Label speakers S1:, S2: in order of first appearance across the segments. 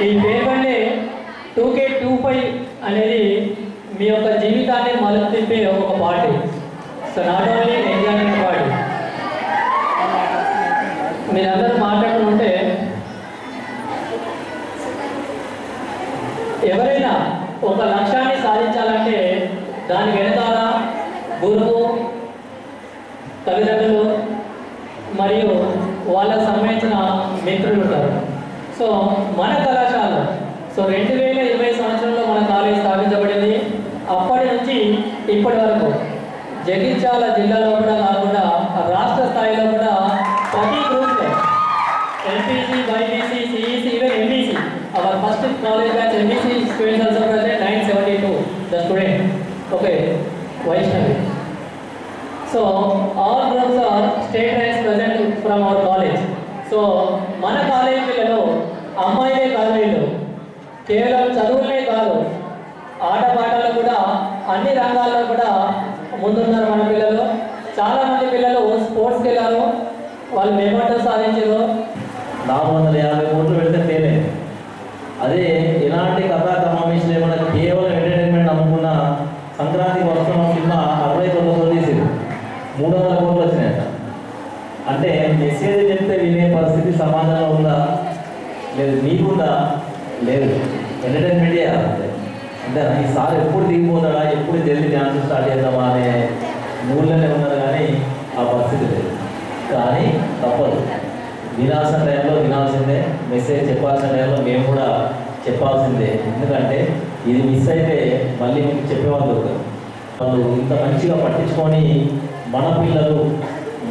S1: ఈ పేరుబండి 2K25 అనేది మీ యొక్క జీవితాన్ని మలుపు తిప్పే ఒక party. So not only enjoyment party. మీరందరూ మాట్లాడుకుంటే ఎవరైనా ఒక లక్ష్యాన్ని సాధించాలంటే దాని వెనకాల గురువు, తల్లిదండ్రులు మరియు వాళ్ళకు సంబంధించిన మిత్రులు ఉంటారు. సో మన కళాశాల 2020 సంవత్సరంలో మన కాలేజ్ స్థాపించబడింది. అప్పటి నుంచి ఇప్పటి వరకు జగిత్యాల జిల్లాలో కూడా కాకుండా రాష్ట్ర స్థాయిలో కూడా ప్రతి గ్రూప్లో MPC, BiPC, CEC, even MBC, our first college batch MBC students also present 972 the student. Okay, Vaishnavi. So all groups are state ranks present from our college. So మన కాలేజ్ పిల్లలు అమ్మాయిలే కాదు, వీళ్ళు కేవలం చదువులే కాదు, ఆటపాటలు కూడా అన్ని రంగాల్లో కూడా ముందున్నారు మన పిల్లలు. చాలామంది పిల్లలు స్పోర్ట్స్కి వెళ్ళారు, వాళ్ళు మెమోటో సాధించారు.
S2: 450 కోట్లు పెడితే తేలే. అదే ఎలాంటి కథా కమామేషన్ లేకుండా కేవలం ఎంటర్టైన్మెంట్ నమ్ముకున్న సంక్రాంతికి వస్తున్న సినిమా 69 కోట్లు తీసింది, 300 కోట్లు వచ్చినాయట. అంటే మెసేజ్ చెప్తే వినే పరిస్థితి సమాజంలో ఉందా? లేదు. నీకుందా? లేదు. ఎంటర్టైన్మెంటే అంతే. అంతేనా? ఈసారి ఎప్పుడు దిగిపోతాడా, ఎప్పుడు జల్దీ డ్యాన్స్ స్టార్ట్ చేద్దామా అనే మూడ్లోనే ఉన్నారు, కానీ ఆ పరిస్థితి లేదు. కానీ తప్పదు, వినాల్సిన టైంలో వినాల్సిందే, మెసేజ్ చెప్పాల్సిన టైంలో మేము కూడా చెప్పాల్సిందే. ఎందుకంటే ఇది మిస్ అయితే మళ్ళీ మీకు చెప్పేవాళ్ళు దొరకరు. వాళ్ళు ఇంత మంచిగా పట్టించుకొని మన పిల్లలు,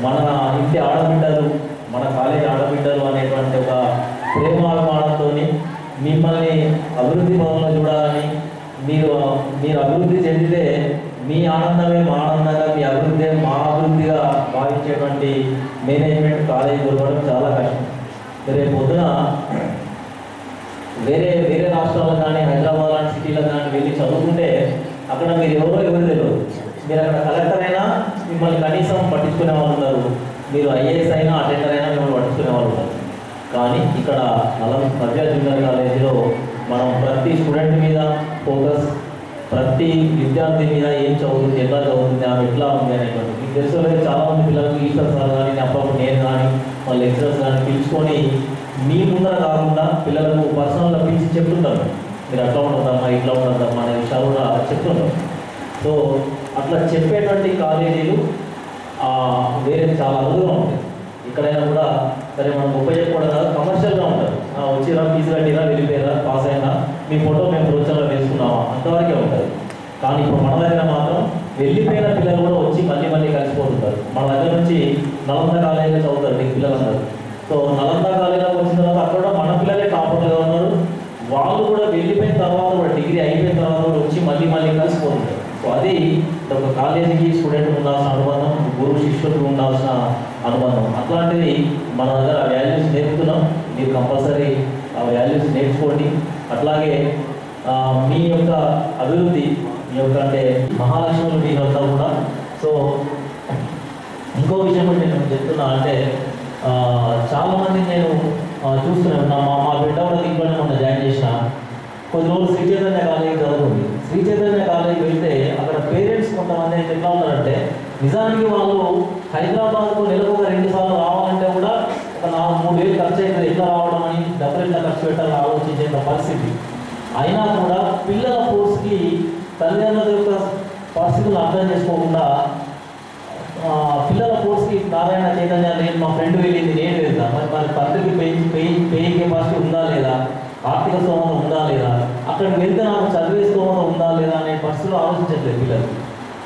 S2: మన ఇంటి ఆడబిడ్డలు, మన కాలేజీ ఆడబిడ్డలు అనేటువంటి ఒక ప్రేమాభిమానంతో మిమ్మల్ని అభివృద్ధి పదంలో చూడాలని, మీరు అభివృద్ధి చెందితే మీ ఆనందమే మా ఆనందంగా, మీ అభివృద్ధి మా అభివృద్ధిగా భావించేటువంటి మేనేజ్మెంట్ కాలేజీ దొరకడం చాలా కష్టం. రేపు పొద్దున వేరే రాష్ట్రాలకు కానీ హైదరాబాద్ లాంటి సిటీలకు కానీ వెళ్ళి చదువుకుంటే అక్కడ మీరు ఎవరో తెలియదు. మీరు అక్కడ కలెక్టర్ అయినా మిమ్మల్ని కనీసం పట్టించుకునే వాళ్ళు ఉన్నారు, మీరు ఐఏఎస్ అయినా అటెండర్ అయినా మిమ్మల్ని పట్టించుకునే వాళ్ళు ఉన్నారు. కానీ ఇక్కడ నవ్య జూనియర్ కాలేజీలో మనం ప్రతి స్టూడెంట్ మీద ఫోకస్, ప్రతి విద్యార్థి మీద ఏం చదువుతుంది, ఎట్లా చదువుతుంది, ఆమె ఎట్లా ఉంది అనేటువంటి మీకు తెలుసు. చాలామంది పిల్లలకు ఈశ్వర్ సార్ కానీ అప్పుడప్పుడు నేను కానీ వాళ్ళ లెక్చరర్స్ కానీ పిలుచుకొని మీ ముందర కాకుండా పిల్లలకు పర్సనల్గా పిలిచి చెప్తుంటారు, మీరు అట్లా ఉండదమ్మా, ఇట్లా ఉండదమ్మా అనే విషయాలు కూడా చెప్తుంటారు. సో అట్లా చెప్పేటువంటి కాలేజీలు వేరే చాలా అరుదుగా ఉంటాయి. ఎక్కడైనా కూడా సరే మనం ఉపయోగపడడం కాదు, కమర్షియల్గా ఉంటారు. వచ్చిరా, ఫీజు కట్టిరా, వెళ్ళిపోయారా, పాస్ అయినా, మీ ఫోటో మేము బ్రోచర్లో వేసుకున్నామా, అంతవరకే ఉంటుంది. కానీ ఇప్పుడు మన దగ్గర మాత్రం వెళ్ళిపోయిన పిల్లలు కూడా వచ్చి మళ్ళీ కలిసిపోతుంటారు. మన దగ్గర నుంచి నలంద కాలేజీలో చదువుతారు నీకు పిల్లలందరూ. సో నలంద కాలేజీలోకి వచ్చిన తర్వాత అక్కడ మన పిల్లలే టాపర్లుగా ఉన్నారు. వాళ్ళు కూడా వెళ్ళిపోయిన తర్వాత కూడా డిగ్రీ అయిపోయిన తర్వాత కూడా వచ్చి మళ్ళీ కలిసిపోతుంటారు. సో అది ఒక కాలేజీకి స్టూడెంట్ ఉండాల్సిన అనుబంధం, గురువు శిష్యులకు ఉండాల్సిన అనుబంధం. అట్లాంటిది మన దగ్గర వాల్యూస్ నేర్పుతున్నాం. మీరు కంపల్సరీ ఆ వాల్యూస్ నేర్చుకోండి. అట్లాగే మీ యొక్క అభివృద్ధి, మీ యొక్క అంటే మహాలక్ష్ములు మీరంతా కూడా. సో ఇంకో విషయం కూడా నేను చెప్తున్నా, అంటే చాలామంది నేను చూస్తున్నాను. మా బిడ్డ కూడా దీంట్లోనే మొన్న జాయిన్ చేసిన. కొద్ది రోజులు శ్రీ చైతన్య కాలేజీ చదువుతుంది. శ్రీ చైతన్య కాలేజీకి వెళ్తే అక్కడ పేరెంట్స్ కొంతమంది ఎట్లా ఉన్నారంటే, నిజానికి వాళ్ళు హైదరాబాద్కు నెలకు ఒక 2 సార్లు రావాలంటే కూడా ఒక 4-3 వేలు ఖర్చు అవుతుంది. ఎట్లా రావడం అని, డబ్బులు ఎట్లా ఖర్చు పెట్టాలని ఆలోచించే పరిస్థితి. అయినా కూడా పిల్లల కోర్సుకి తల్లిదండ్రుల యొక్క పరిస్థితులు అర్థం చేసుకోకుండా పిల్లల కోర్సుకి నారాయణ చైతన్య లేదు, మా ఫ్రెండ్ వెళ్ళింది, నేను వెళ్తాను, మరి తండ్రికి పేయింగ్ కెపాసిటీ ఉందా లేదా, ఆర్థిక స్తోమత ఉందా లేదా, అక్కడికి వెళ్తే నాకు చదివే స్తోమత ఉందా లేదా అనే పరిస్థితులు ఆలోచించట్లేదు పిల్లలు.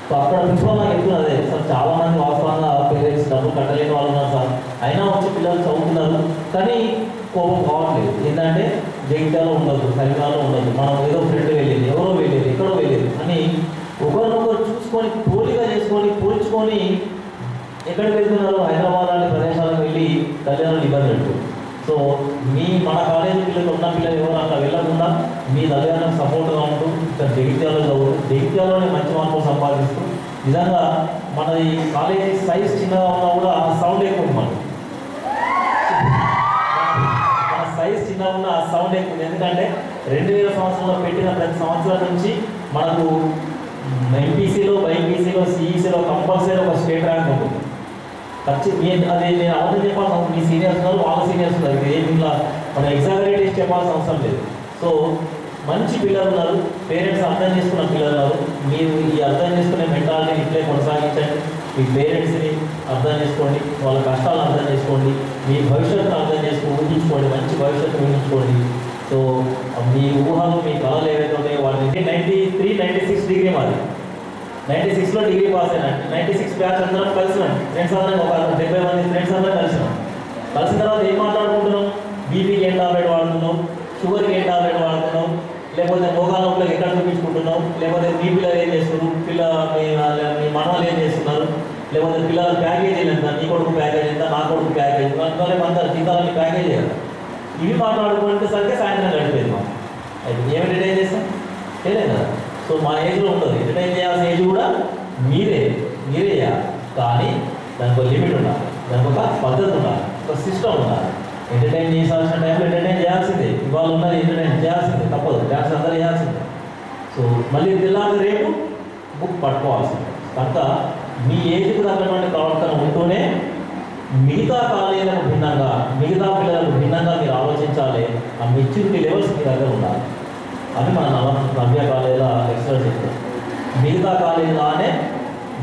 S2: సో అక్కడ ప్రిన్సిపల్ నాకు చెప్తున్నదే, సార్ చాలామంది వాస్తవంగా పేరెంట్స్ డబ్బులు కట్టలేని వాళ్ళు ఉన్నారు సార్, అయినా వచ్చి పిల్లలు చదువుతున్నారు, కానీ కోపం కావట్లేదు. ఏంటంటే జగిత్యాలో ఉండదు, కరీంనగర్లో ఉండదు, మనం ఏదో ఫ్రెండ్ వెళ్ళేది, ఎవరో వెళ్ళేది, ఎక్కడో వెళ్ళేది అని ఒకరినొకరు చూసుకొని పోలిగా చేసుకొని పోల్చుకొని ఎక్కడికి వెళ్తున్నారు, హైదరాబాద్ లాంటి ప్రదేశాలకు వెళ్ళి తల్లిదండ్రులు ఇబ్బంది పెడుతుంది. సో మన కాలేజీ పిల్లలు ఉన్న పిల్లలు ఎవరు అట్లా వెళ్ళకుండా మీ తల్లిదండ్రులకు సపోర్ట్గా ఉంటూ ఇక్కడ జగిత్యాలలో చదువు, జగిత్యాలలోనే మంచి మార్కులు సంపాదిస్తూ, నిజంగా మన ఈ కాలేజీ సైజ్ చిన్నగా ఉన్నా కూడా సౌండ్ ఎక్కువ ఉంది. మన సైజ్ చిన్నగా ఉన్న సౌండ్ ఎక్కువ. ఎందుకంటే 2000 సంవత్సరంలో పెట్టిన ప్రతి సంవత్సరం నుంచి మనకు ఎంపీసీలో, బైపీసీలో, సిఈసీలో కంపల్సరీ ఒక స్టేట్ ర్యాంక్ ఉంటుంది. అది నేను అవన్నీ చెప్పాల్సిన మీ సీనియర్స్ ఉన్నారు, వాళ్ళ సీనియర్స్ ఉన్నారు. ఇది ఏమి ఇలా మనం ఎగ్జాగరేట్ చేసి చెప్పాల్సిన అవసరం లేదు. సో మంచి పిల్లలు ఉన్నారు, పేరెంట్స్ అర్థం చేసుకున్న పిల్లలు ఉన్నారు. మీరు ఈ అర్థం చేసుకునే మెంటాలిటీని ఇట్లే కొనసాగించండి. మీ పేరెంట్స్ని అర్థం చేసుకోండి, వాళ్ళ కష్టాలను అర్థం చేసుకోండి, మీ భవిష్యత్తును అర్థం చేసుకుని ఊహించుకోండి, మంచి భవిష్యత్తు ఊహించుకోండి. సో మీ ఊహలు, మీ కళలు ఏవైతే ఉన్నాయో వాటిని 93, 96 డిగ్రీ మాది. 96లో డిగ్రీ పాస్ అయినా. 96 బ్యాచ్ అందరం కలిసినాం. ఫ్రెండ్స్ అందరం ఒక 70 మంది ఫ్రెండ్స్ అందరం కలిసినాం. కలిసిన తర్వాత ఏం మాట్లాడుకుంటున్నాం? బీపీకి ఏం టాబ్లెట్ వాడుతున్నాం, షుగర్కి ఏం టాబ్లెట్ వాడుతున్నాం, లేకపోతే మోకాల నొప్పులకు ఎక్కడ చూపించుకుంటున్నాం, లేకపోతే మీ పిల్లలు ఏం చేస్తున్నారు, మీ మనవాళ్ళు ఏం చేస్తున్నారు, లేకపోతే పిల్లల ప్యాకేజీలు ఎంత, నీ కొడుకు ప్యాకేజ్ ఎంత, నా కొడుకు ప్యాకేజ్, అందులోనే మన జీతాలని ప్యాకేజ్ చేయాలి. ఇవి మాట్లాడుకుంటే సరిగ్గా సాయంత్రం గడిపేది మాకు. అయితే ఏమి ఎంటర్టైన్ చేస్తాం? తెలియదు కదా. సో మా ఏజ్లో ఉంటుంది. ఎంటర్టైన్ చేయాల్సిన ఏజ్ కూడా మీరే చేయాలి. కానీ దానికి ఒక లిమిట్ ఉండాలి, దానికి ఒక పద్ధతి ఉండాలి, ఒక సిస్టమ్ ఉండాలి. ఎంటర్టైన్ చేయాల్సిన టైంలో ఎంటర్టైన్ చేయాల్సిందే. ఇవాళ ఉన్నది ఎంటర్టైన్ చేయాల్సిందే, తప్పదు. డ్యాన్స్ అందరూ చేయాల్సిందే. సో మళ్ళీ తెల్లారి రేపు బుక్ పట్టుకోవాల్సిందే. కనుక మీ ఏజ్కి తగ్గటువంటి ప్రవర్తన ఉంటూనే మిగతా కాలేజీలకు భిన్నంగా, మిగతా పిల్లలకు భిన్నంగా మీరు ఆలోచించాలి. ఆ మెచ్యూరిటీ లెవెల్స్ మీ దగ్గర ఉండాలి. అవి మన నవ్య కాలేజీలో లెక్చరర్ చెప్తారు. మిగతా కాలేజీలానే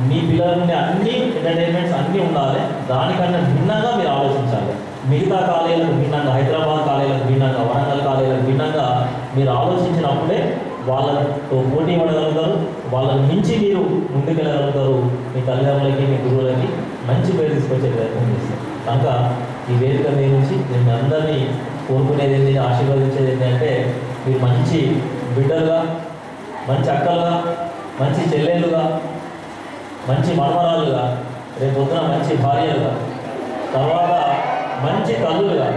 S2: మీ పిల్లల నుండి అన్ని ఎంటర్టైన్మెంట్స్ అన్నీ ఉండాలి. దానికన్నా భిన్నంగా మీరు ఆలోచించాలి. మిగతా కాలేజీలకు భిన్నంగా, హైదరాబాద్ కాలేజీలకు భిన్నంగా, వరంగల్ కాలేజీలకు భిన్నంగా మీరు ఆలోచించినప్పుడే వాళ్ళతో పోటీ పడగలుగుతారు. వాళ్ళని మించి మీరు ముందుకెళ్ళగలుగుతారు. మీ తల్లిదండ్రులకి, మీ గురువులకి మంచి పేరు తీసుకొచ్చే ప్రయత్నం చేస్తారు. కనుక ఈ వేదిక మీద నుంచి నేను అందరినీ కోరుకునేది ఏంటి, ఆశీర్వదించేది ఏంటంటే మీరు మంచి బిడ్డలుగా, మంచి అక్కలుగా, మంచి చెల్లెళ్ళుగా, మంచి మనవరాలుగా, రేపు పొద్దున మంచి భార్యలుగా, తర్వాత మంచి తల్లులుగా,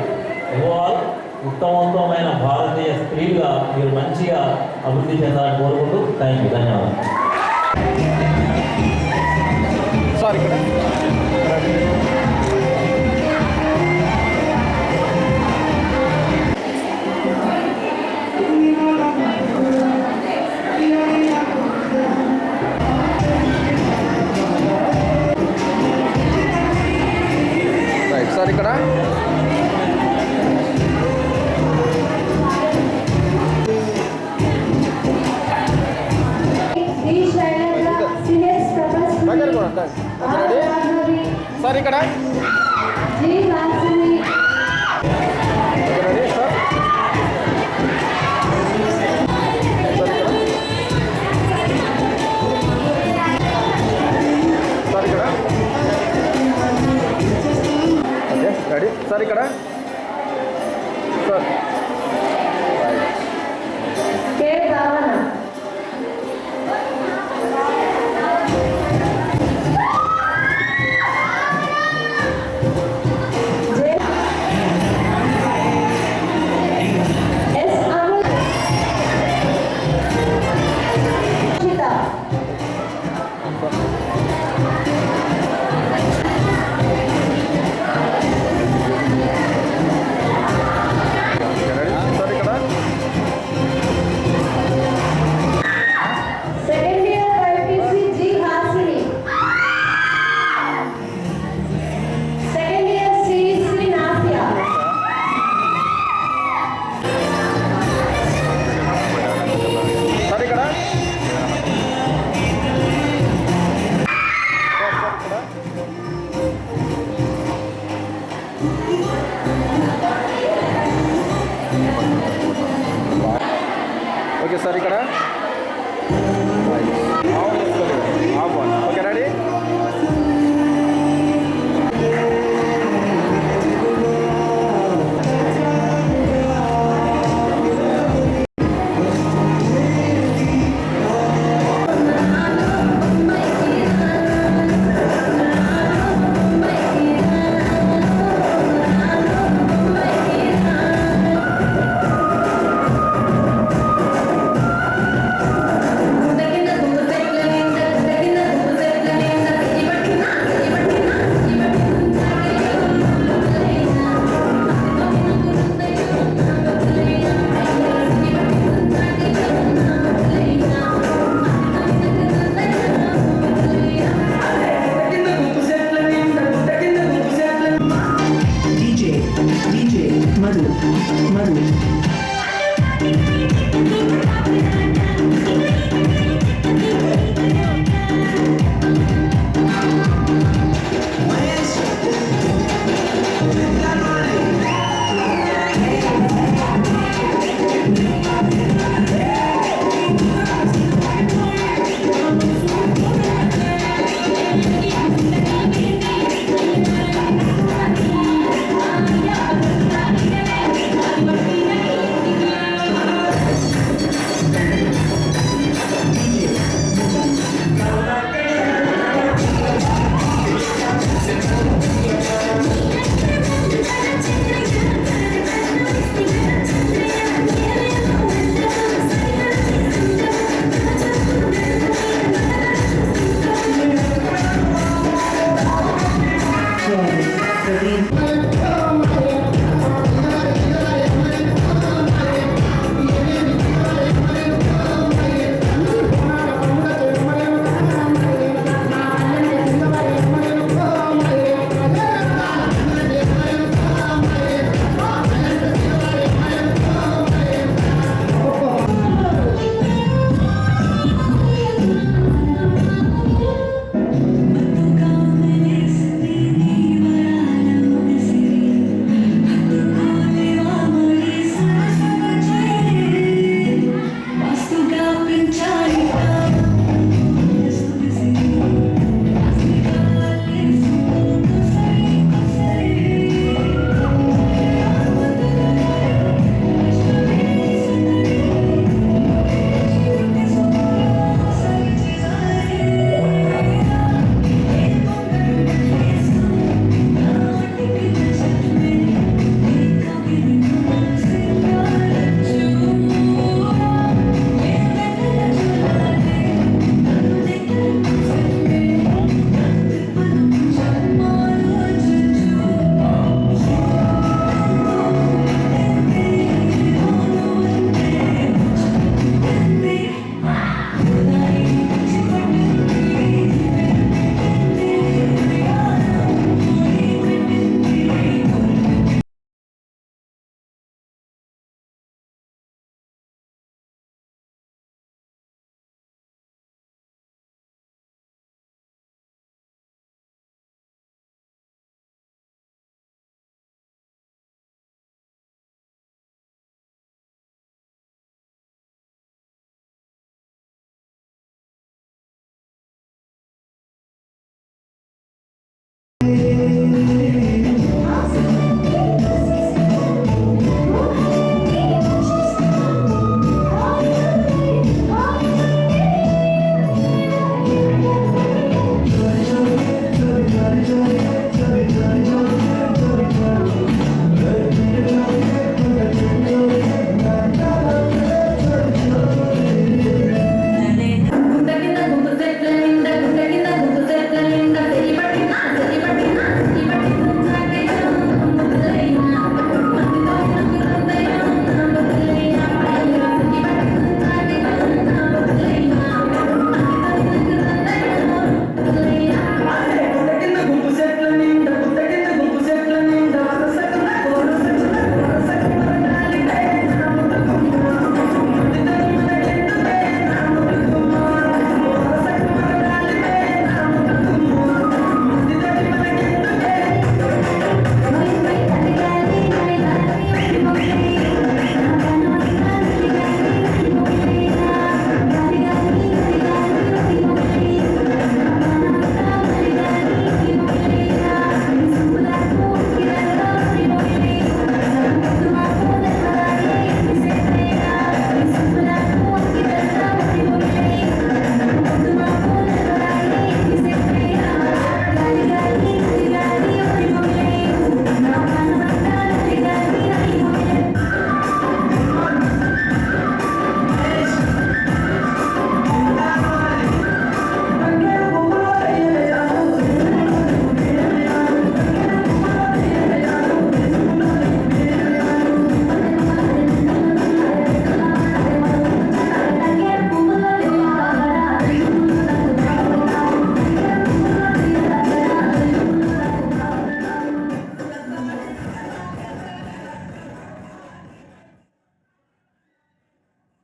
S2: ఓవరాల్ ఉత్తమోత్తమైన భారతీయ స్త్రీలుగా మీరు మంచిగా అభివృద్ధి చెందాలని కోరుకుంటూ థ్యాంక్ యూ. ధన్యవాదాలు.
S3: సార్ ఇక్కడ సార్ ఇక్కడ రెడీ సార్ ఇక్కడ సార్ ఓకే సార్ ఇక్కడ ఓకే రెడీ